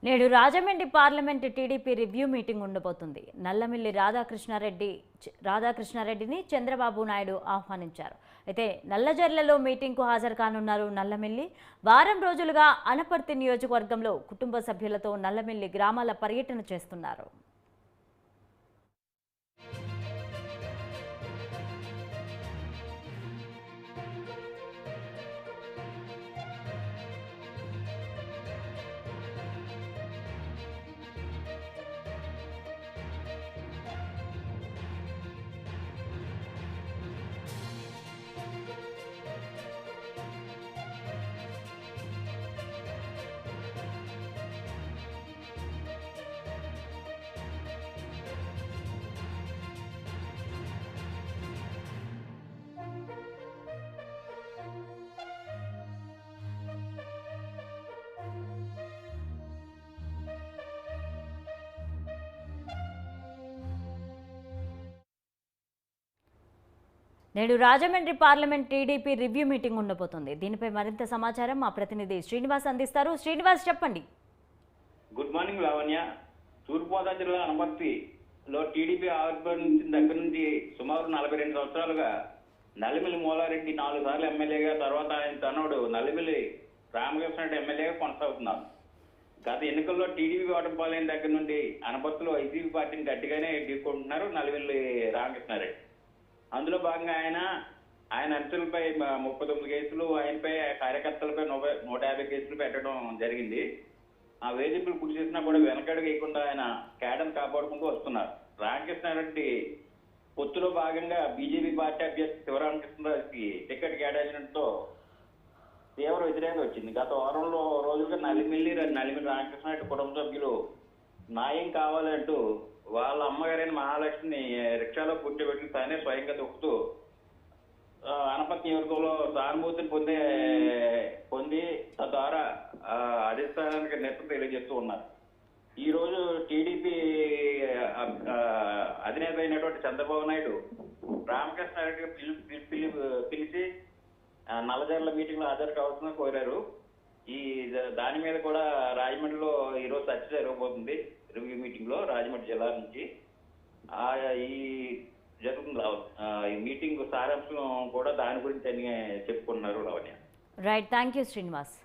నేడు Rajahmundry parliament TDP review meeting ఉండబోతుంది. నల్లమిల్లి రాధాకృష్ణారెడ్డిని చంద్రబాబు నాయుడు ఆహ్వానించారు. అయితే నల్లజర్లలో మీటింగ్కు హాజరు కానున్నారు నల్లమిల్లి. వారం రోజులుగా అనపర్తి నియోజకవర్గంలో కుటుంబ సభ్యులతో నల్లమిల్లి గ్రామాల పర్యటన చేస్తున్నారు. నేడు Rajahmundry parliament TDP review meeting ఉండబోతుంది. దీనిపై మరింత సమాచారం మా ప్రతినిధి శ్రీనివాస్ అందిస్తారు. శ్రీనివాస్, చెప్పండి. Good morning Lavanya. తూర్పుగోదావరి జిల్లా అనపర్తిలో టీడీపీ ఆవిర్భవించిన దగ్గర నుంచి సుమారు 42 సంవత్సరాలుగా నల్లిమిల్లి మూలారెడ్డి 4 సార్లు ఎమ్మెల్యేగా, తర్వాత ఆయన తనవుడు నల్లిమిల్లి రామకృష్ణారెడ్డి ఎమ్మెల్యేగా కొనసాగుతున్నారు. గత ఎన్నికల్లో టీడీపీ ఓటమి పాలైన దగ్గర నుండి అనపర్తిలో వైసీపీ పార్టీని గట్టిగానే ఢీకొంటున్నారు నల్లిమిల్లి రామకృష్ణారెడ్డి. అందులో భాగంగా ఆయన అనుచరులపై 39 కేసులు, ఆయనపై కార్యకర్తలపై 150 కేసులు పెట్టడం జరిగింది. ఆ వేధింపులు గురి చేసినా కూడా వెనకడుగు వేయకుండా ఆయన కేడర్ను కాపాడుకుంటూ వస్తున్నారు. రామకృష్ణారెడ్డి పొత్తులో భాగంగా బీజేపీ పార్టీ అభ్యర్థి శివరామకృష్ణరాజుకి టికెట్ కేటాయించడంతో తీవ్ర వ్యతిరేకత వచ్చింది. గత వారంలో రోజులుగా నల్లిమిల్లి రామకృష్ణారెడ్డి కుటుంబ సభ్యులు న్యాయం కావాలంటూ వాళ్ళ అమ్మగారైన మహాలక్ష్మిని రిక్షాలో కూర్చోబెట్టి తానే స్వయంగా తొక్కుతూ అనపర్తి నియోజకవర్గంలో సానుభూతిని పొంది తద్వారా అధిష్టానానికి నేతృత్వం తెలియజేస్తూ ఉన్నారు. ఈ రోజు టీడీపీ అధినేత అయినటువంటి చంద్రబాబు నాయుడు రామకృష్ణారెడ్డి పిలిచి నల్లజర్ల మీటింగ్ లో హాజరు కావాల్సిన కోరారు. దాని మీద కూడా రాజమండ్రిలో ఈరోజు చర్చ జరగబోతుంది. రివ్యూ మీటింగ్ లో రాజమండ్రి జిల్లా నుంచి ఈ జరుగుతుంది. ఈ మీటింగ్ సారాంశం కూడా దాని గురించి అని చెప్పుకున్నారు Lavanya. Right, thank you Srinivas.